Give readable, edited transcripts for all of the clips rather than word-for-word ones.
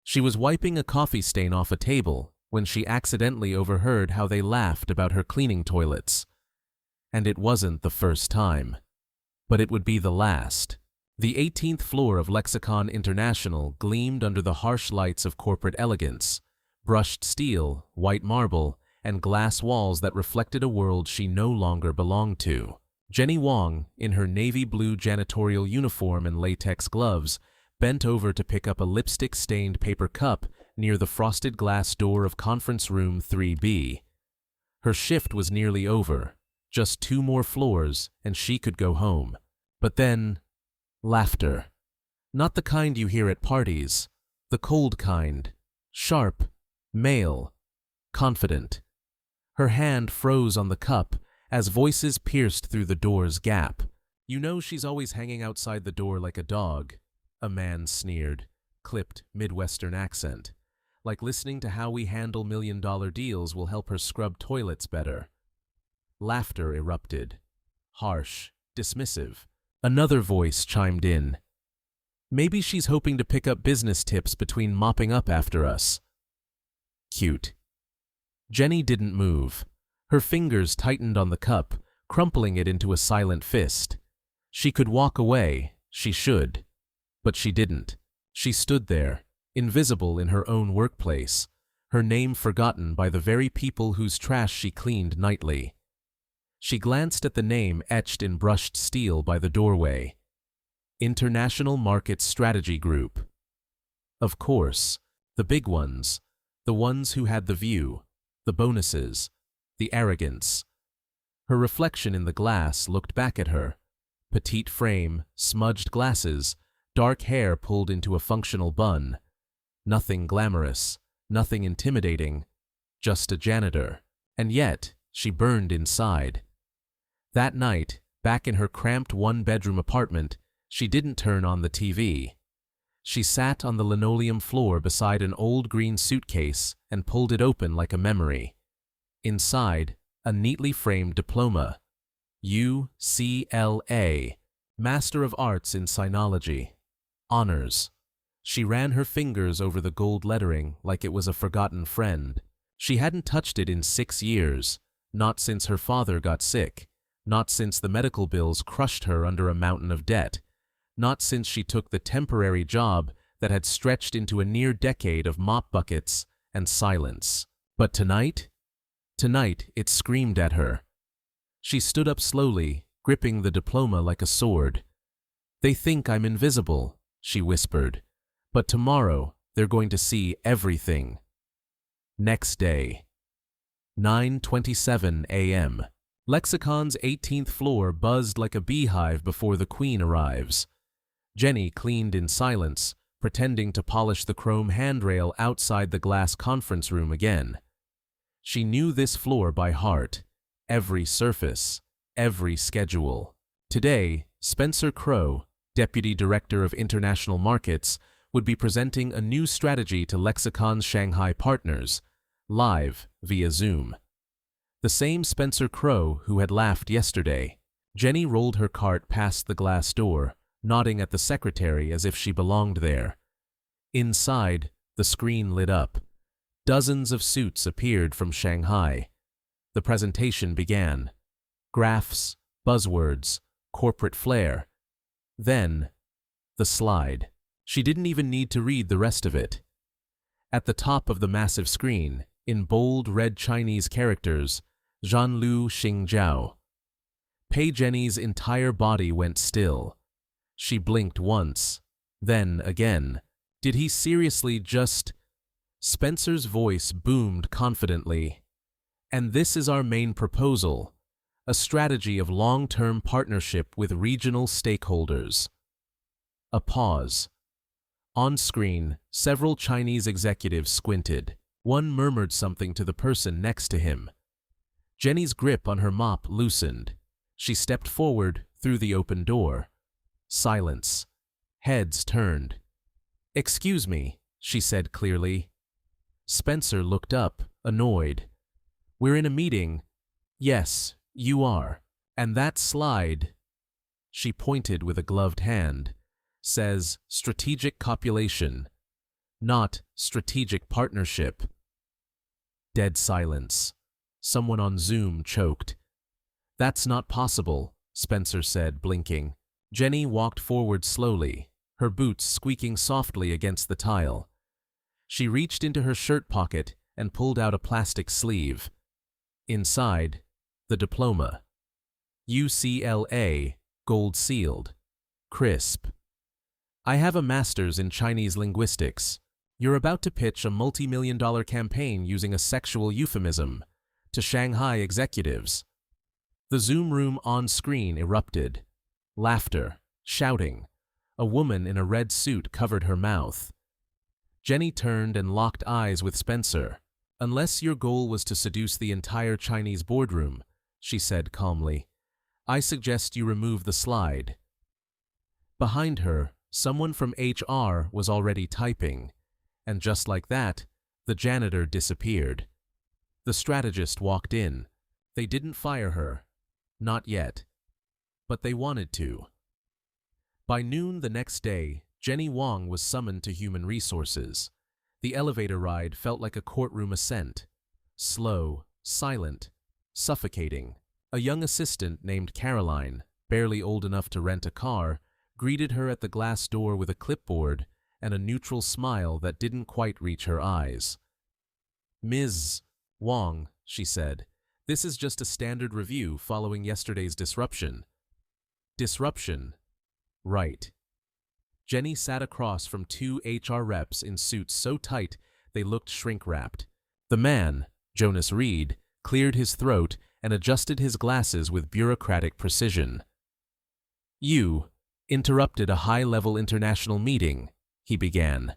She was wiping a coffee stain off a table when she accidentally overheard how they laughed about her cleaning toilets. And it wasn't the first time. But it would be the last. The 18th floor of Lexicon International gleamed under the harsh lights of corporate elegance, brushed steel, white marble, and glass walls that reflected a world she no longer belonged to. Jenny Wong, in her navy blue janitorial uniform and latex gloves, bent over to pick up a lipstick-stained paper cup near the frosted glass door of conference room 3B. Her shift was nearly over, just 2 more floors, and she could go home. But then, laughter. Not the kind you hear at parties, the cold kind, sharp, male, confident. Her hand froze on the cup as voices pierced through the door's gap. "You know she's always hanging outside the door like a dog," a man sneered, clipped Midwestern accent. "Like listening to how we handle million-dollar deals will help her scrub toilets better." Laughter erupted. Harsh, dismissive. Another voice chimed in. "Maybe she's hoping to pick up business tips between mopping up after us." Cute. Jenny didn't move. Her fingers tightened on the cup, crumpling it into a silent fist. She could walk away, she should. But she didn't. She stood there, invisible in her own workplace, her name forgotten by the very people whose trash she cleaned nightly. She glanced at the name etched in brushed steel by the doorway. International Market Strategy Group. Of course, the big ones, the ones who had the view, the bonuses, the arrogance. Her reflection in the glass looked back at her. Petite frame, smudged glasses, dark hair pulled into a functional bun. Nothing glamorous, nothing intimidating, just a janitor. And yet, she burned inside. That night, back in her cramped one-bedroom apartment, she didn't turn on the TV. She sat on the linoleum floor beside an old green suitcase and pulled it open like a memory. Inside, a neatly framed diploma. UCLA, Master of Arts in Sinology. Honors. She ran her fingers over the gold lettering like it was a forgotten friend. She hadn't touched it in 6 years, not since her father got sick, not since the medical bills crushed her under a mountain of debt, not since she took the temporary job that had stretched into a near decade of mop buckets and silence. But tonight? Tonight, it screamed at her. She stood up slowly, gripping the diploma like a sword. "They think I'm invisible," she whispered, "but tomorrow they're going to see everything." Next day. 9:27 a.m. Lexicon's 18th floor buzzed like a beehive before the Queen arrives. Jenny cleaned in silence, pretending to polish the chrome handrail outside the glass conference room again. She knew this floor by heart, every surface, every schedule. Today, Spencer Crow, Deputy Director of International Markets, would be presenting a new strategy to Lexicon's Shanghai partners, live via Zoom. The same Spencer Crow who had laughed yesterday. Jenny rolled her cart past the glass door, nodding at the secretary as if she belonged there. Inside, the screen lit up. Dozens of suits appeared from Shanghai. The presentation began. Graphs, buzzwords, corporate flair. Then, the slide. She didn't even need to read the rest of it. At the top of the massive screen, in bold red Chinese characters, Zhanlu Xingjiao. Pei Jenny's entire body went still. She blinked once, then again. Did he seriously just... Spencer's voice boomed confidently. "And this is our main proposal, a strategy of long-term partnership with regional stakeholders." A pause. On screen, several Chinese executives squinted. One murmured something to the person next to him. Jenny's grip on her mop loosened. She stepped forward through the open door. Silence. Heads turned. "Excuse me," she said clearly. Spencer looked up, annoyed. "We're in a meeting." "Yes, you are. And that slide," she pointed with a gloved hand, "says strategic copulation. not strategic partnership. Dead silence. Someone on Zoom choked. "That's not possible," Spencer said, blinking. Jenny walked forward slowly, her boots squeaking softly against the tile. She reached into her shirt pocket and pulled out a plastic sleeve. Inside, the diploma. UCLA, gold-sealed. Crisp. "I have a master's in Chinese linguistics. You're about to pitch a multi-million-dollar campaign using a sexual euphemism to Shanghai executives." The Zoom room on screen erupted. Laughter, shouting. A woman in a red suit covered her mouth. Jenny turned and locked eyes with Spencer. "Unless your goal was to seduce the entire Chinese boardroom," she said calmly, "I suggest you remove the slide." Behind her, someone from HR was already typing, and just like that, the janitor disappeared. The strategist walked in. They didn't fire her. Not yet. But they wanted to. By noon the next day, Jenny Wong was summoned to Human Resources. The elevator ride felt like a courtroom ascent. Slow, silent, suffocating. A young assistant named Caroline, barely old enough to rent a car, greeted her at the glass door with a clipboard and a neutral smile that didn't quite reach her eyes. "Ms. Wong," she said, "this is just a standard review following yesterday's disruption." Disruption? Right. Jenny sat across from two HR reps in suits so tight they looked shrink-wrapped. The man, Jonas Reed, cleared his throat and adjusted his glasses with bureaucratic precision. "You interrupted a high-level international meeting," he began.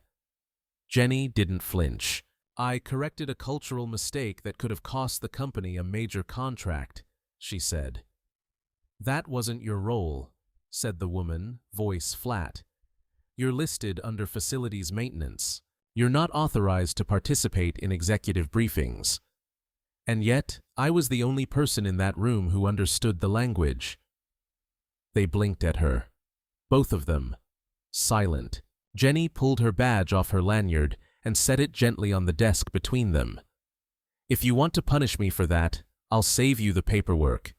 Jenny didn't flinch. "I corrected a cultural mistake that could have cost the company a major contract," she said. "That wasn't your role," said the woman, voice flat. "You're listed under facilities maintenance. You're not authorized to participate in executive briefings." And yet, I was the only person in that room who understood the language. They blinked at her. Both of them. Silent. Jenny pulled her badge off her lanyard and set it gently on the desk between them. "If you want to punish me for that, I'll save you the paperwork."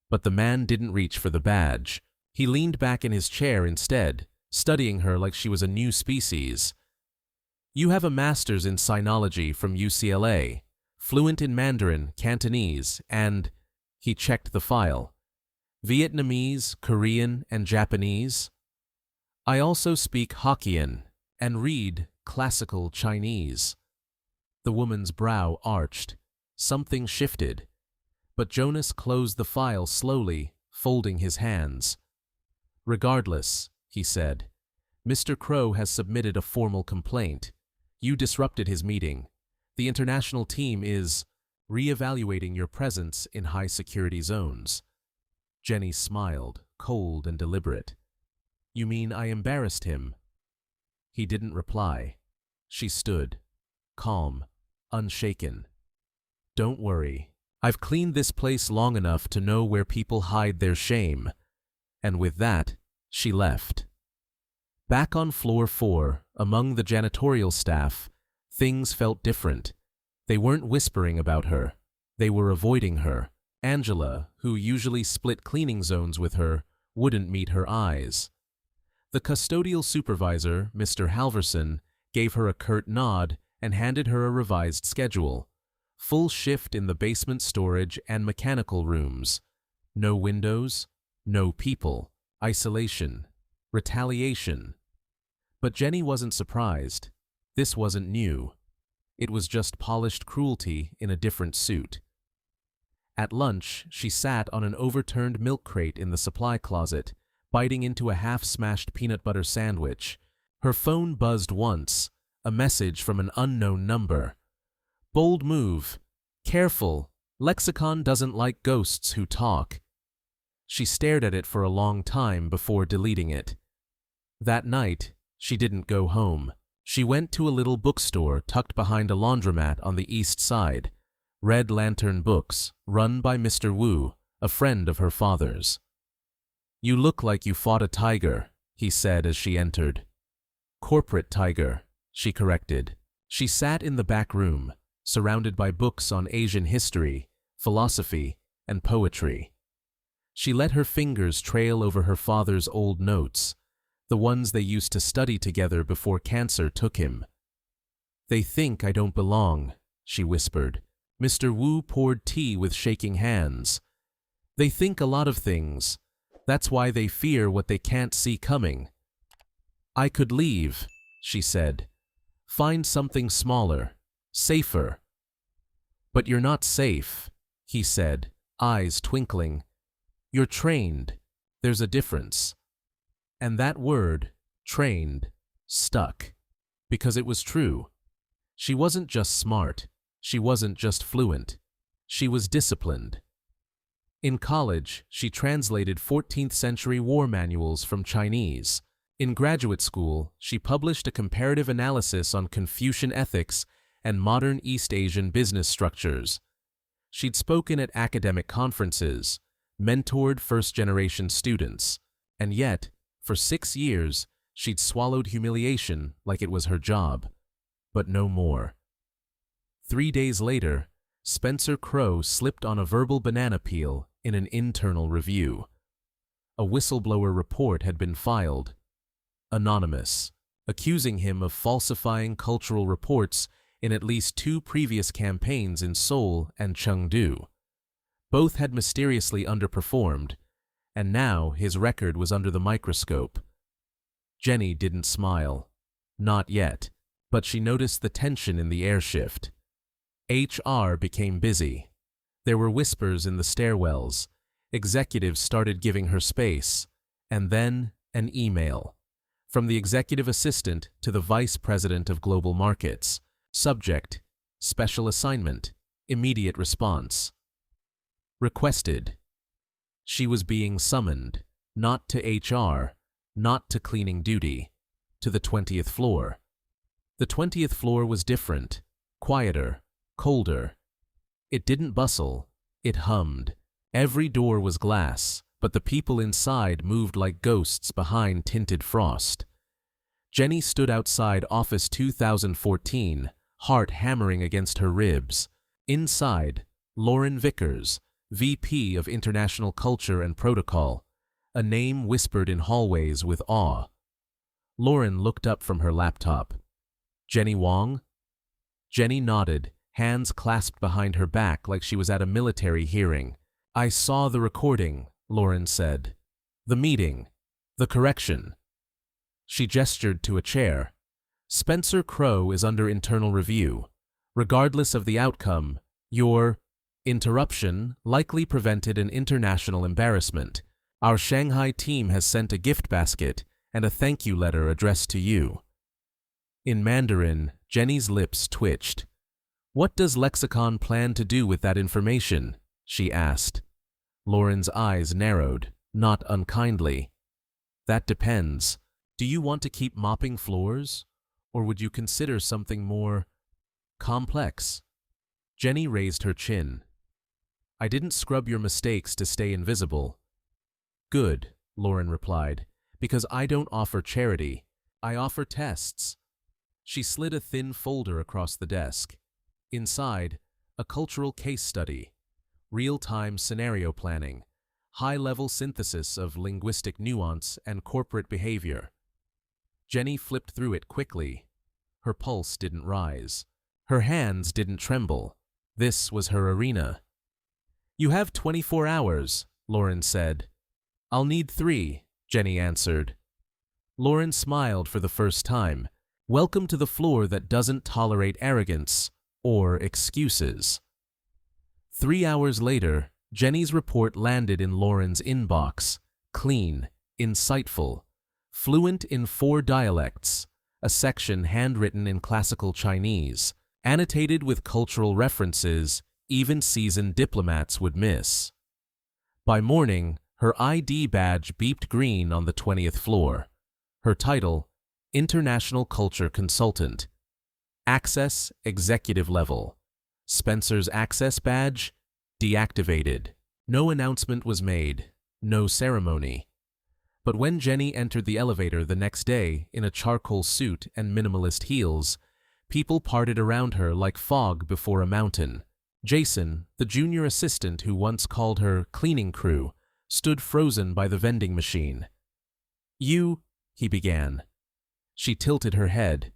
But the man didn't reach for the badge. He leaned back in his chair instead, studying her like she was a new species. "You have a master's in sinology from UCLA, fluent in Mandarin, Cantonese, and," he checked the file, "Vietnamese, Korean, and Japanese. I also speak Hokkien and read classical Chinese." The woman's brow arched. Something shifted. But Jonas closed the file slowly, folding his hands. "Regardless," he said, "Mr. Crow has submitted a formal complaint. You disrupted his meeting. The international team is re-evaluating your presence in high-security zones." Jenny smiled, cold and deliberate. "You mean I embarrassed him?" He didn't reply. She stood, calm, unshaken. "Don't worry. I've cleaned this place long enough to know where people hide their shame." And with that, she left. Back on floor 4, among the janitorial staff, things felt different. They weren't whispering about her. They were avoiding her. Angela, who usually split cleaning zones with her, wouldn't meet her eyes. The custodial supervisor, Mr. Halverson, gave her a curt nod and handed her a revised schedule. Full shift in the basement storage and mechanical rooms. No windows, no people, isolation, retaliation. But Jenny wasn't surprised. This wasn't new. It was just polished cruelty in a different suit. At lunch, she sat on an overturned milk crate in the supply closet, biting into a half-smashed peanut butter sandwich. Her phone buzzed once, a message from an unknown number. "Bold move. Careful. Lexicon doesn't like ghosts who talk." She stared at it for a long time before deleting it. That night, she didn't go home. She went to a little bookstore tucked behind a laundromat on the east side. Red Lantern Books, run by Mr. Wu, a friend of her father's. "You look like you fought a tiger," he said as she entered. "Corporate tiger," she corrected. She sat in the back room, surrounded by books on Asian history, philosophy, and poetry. She let her fingers trail over her father's old notes, the ones they used to study together before cancer took him. "They think I don't belong," she whispered. Mr. Wu poured tea with shaking hands. "They think a lot of things. That's why they fear what they can't see coming." "I could leave," she said. "Find something smaller, safer." "But you're not safe," he said, eyes twinkling. "You're trained. There's a difference." And that word, trained, stuck, because it was true. She wasn't just smart. She wasn't just fluent. She was disciplined. In college, she translated 14th century war manuals from Chinese. In graduate school, she published a comparative analysis on Confucian ethics and modern East Asian business structures. She'd spoken at academic conferences, mentored first-generation students, and yet, for 6 years, she'd swallowed humiliation like it was her job, but no more. 3 days later, Spencer Crow slipped on a verbal banana peel in an internal review. A whistleblower report had been filed, anonymous, accusing him of falsifying cultural reports in at least 2 previous campaigns in Seoul and Chengdu. Both had mysteriously underperformed, and now his record was under the microscope. Jenny didn't smile. Not yet, but she noticed the tension in the air shift. HR became busy. There were whispers in the stairwells. Executives started giving her space, and then an email. From the executive assistant to the vice president of global markets. Subject: special assignment, immediate response. Requested. She was being summoned, not to HR, not to cleaning duty, to the 20th floor. The 20th floor was different, quieter, colder. It didn't bustle, it hummed. Every door was glass, but the people inside moved like ghosts behind tinted frost. Jenny stood outside Office 2014, heart hammering against her ribs. Inside, Lauren Vickers, VP of International Culture and Protocol, a name whispered in hallways with awe. Lauren looked up from her laptop. "Jenny Wong?" Jenny nodded, hands clasped behind her back like she was at a military hearing. "I saw the recording," Lauren said. "The meeting. The correction." She gestured to a chair. "Spencer Crow is under internal review. Regardless of the outcome, your interruption likely prevented an international embarrassment. Our Shanghai team has sent a gift basket and a thank you letter addressed to you." In Mandarin, Jenny's lips twitched. "What does Lexicon plan to do with that information?" she asked. Lauren's eyes narrowed, not unkindly. "That depends. Do you want to keep mopping floors? Or would you consider something more complex?" Jenny raised her chin. "I didn't scrub your mistakes to stay invisible." "Good," Lauren replied, "because I don't offer charity. I offer tests." She slid a thin folder across the desk. Inside, a cultural case study, real-time scenario planning, high-level synthesis of linguistic nuance and corporate behavior. Jenny flipped through it quickly. Her pulse didn't rise. Her hands didn't tremble. This was her arena. "You have 24 hours, Lauren said. "I'll need 3, Jenny answered. Lauren smiled for the first time. "Welcome to the floor that doesn't tolerate arrogance or excuses." 3 hours later, Jenny's report landed in Lauren's inbox, clean, insightful, fluent in 4 dialects, a section handwritten in classical Chinese, annotated with cultural references even seasoned diplomats would miss. By morning, her ID badge beeped green on the 20th floor. Her title, International Culture Consultant. Access, executive level. Spencer's access badge, deactivated. No announcement was made, no ceremony. But when Jenny entered the elevator the next day in a charcoal suit and minimalist heels, people parted around her like fog before a mountain. Jason, the junior assistant who once called her cleaning crew, stood frozen by the vending machine. "You," he began. She tilted her head.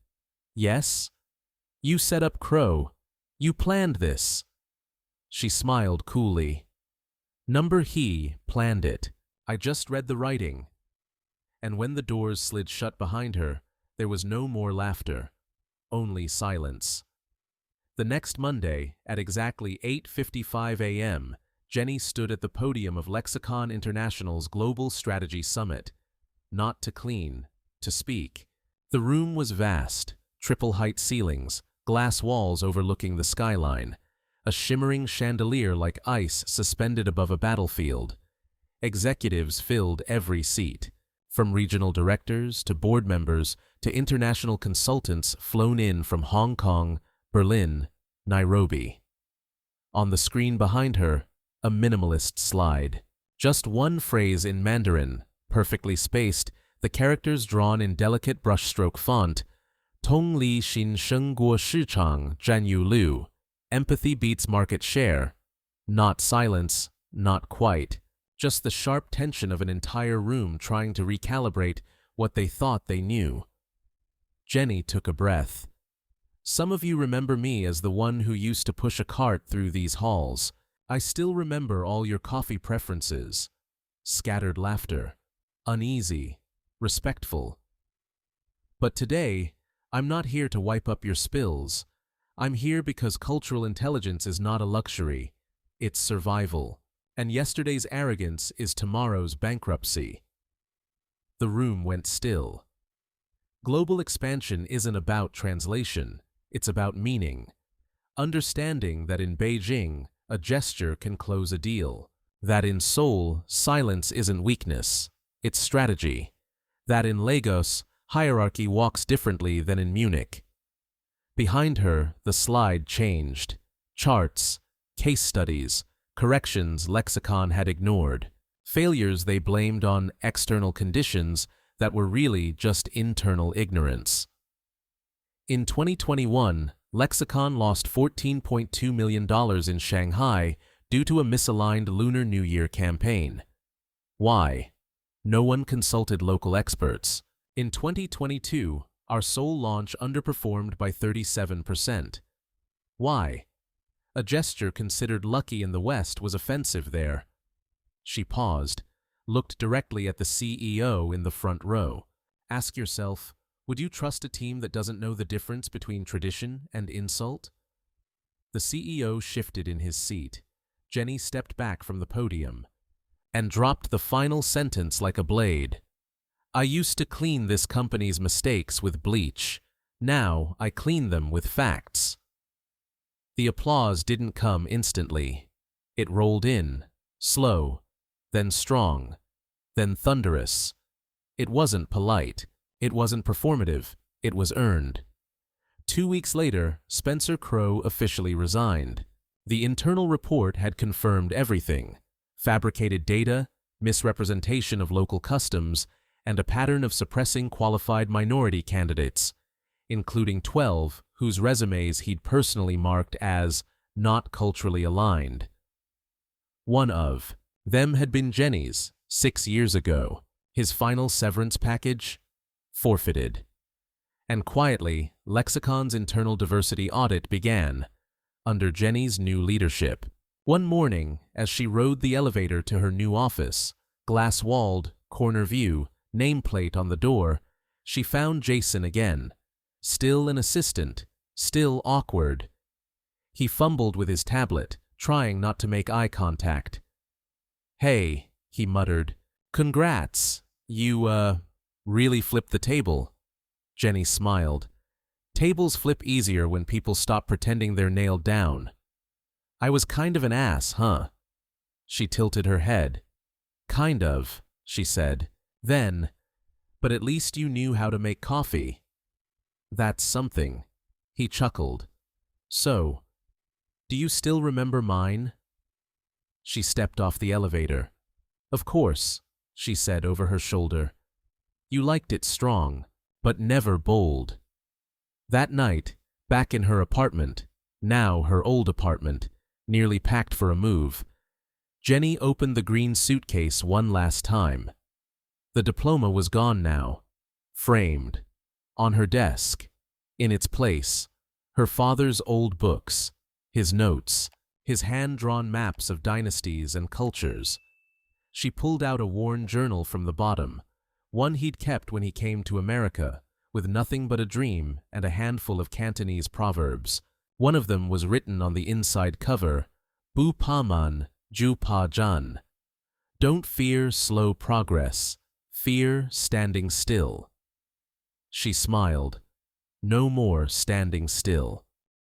"Yes? You set up Crow. You planned this." She smiled coolly. He planned it. I just read the writing." And when the doors slid shut behind her, there was no more laughter, only silence. The next Monday, at exactly 8:55 a.m., Jenny stood at the podium of Lexicon International's Global Strategy Summit. Not to clean, to speak. The room was vast, triple-height ceilings, glass walls overlooking the skyline, a shimmering chandelier like ice suspended above a battlefield. Executives filled every seat, from regional directors to board members to international consultants flown in from Hong Kong, Berlin, Nairobi. On the screen behind her, a minimalist slide. Just one phrase in Mandarin, perfectly spaced, the characters drawn in delicate brushstroke font. Tong li xin sheng guo shichang zhan yu lu. Empathy beats market share. Not silence, not quite. Just the sharp tension of an entire room trying to recalibrate what they thought they knew. Jenny took a breath. Some of you remember me as the one who used to push a cart through these halls. I still remember all your coffee preferences. Scattered laughter. Uneasy. Respectful. But today, I'm not here to wipe up your spills. I'm here because cultural intelligence is not a luxury. It's survival. And yesterday's arrogance is tomorrow's bankruptcy. The room went still. Global expansion isn't about translation. It's about meaning. Understanding that in Beijing, a gesture can close a deal. That in Seoul, silence isn't weakness. It's strategy. That in Lagos, hierarchy walks differently than in Munich. Behind her, the slide changed. Charts, case studies, corrections Lexicon had ignored. Failures they blamed on external conditions that were really just internal ignorance. In 2021, Lexicon lost $14.2 million in Shanghai due to a misaligned Lunar New Year campaign. Why? No one consulted local experts. In 2022, our Seoul launch underperformed by 37%. Why? A gesture considered lucky in the West was offensive there. She paused, looked directly at the CEO in the front row. Ask yourself, would you trust a team that doesn't know the difference between tradition and insult? The CEO shifted in his seat. Jenny stepped back from the podium and dropped the final sentence like a blade. I used to clean this company's mistakes with bleach. Now I clean them with facts. The applause didn't come instantly. It rolled in, slow, then strong, then thunderous. It wasn't polite. It wasn't performative. It was earned. 2 weeks later, Spencer Crow officially resigned. The internal report had confirmed everything: fabricated data, misrepresentation of local customs, and a pattern of suppressing qualified minority candidates, including 12 whose resumes he'd personally marked as not culturally aligned. One of them had been Jenny's 6 years ago. His final severance package? Forfeited. And quietly, Lexicon's internal diversity audit began, under Jenny's new leadership. One morning, as she rode the elevator to her new office, glass-walled, corner view, nameplate on the door, she found Jason again. Still an assistant, still awkward. He fumbled with his tablet, trying not to make eye contact. Hey, he muttered. Congrats. You, really flipped the table. Jenny smiled. Tables flip easier when people stop pretending they're nailed down. I was kind of an ass, huh? She tilted her head. Kind of, she said. Then, but at least you knew how to make coffee. That's something. He chuckled. So, do you still remember mine? She stepped off the elevator. Of course. she said over her shoulder. You liked it strong, but never bold. That night, back in her apartment, now her old apartment, nearly packed for a move, Jenny opened the green suitcase one last time. The diploma was gone now, framed. On her desk, in its place, her father's old books, his notes, his hand-drawn maps of dynasties and cultures. She pulled out a worn journal from the bottom, one he'd kept when he came to America, with nothing but a dream and a handful of Cantonese proverbs. One of them was written on the inside cover, Bu Pa Man, Ju Pa Jan. Don't fear slow progress, fear standing still. She smiled. No more standing still.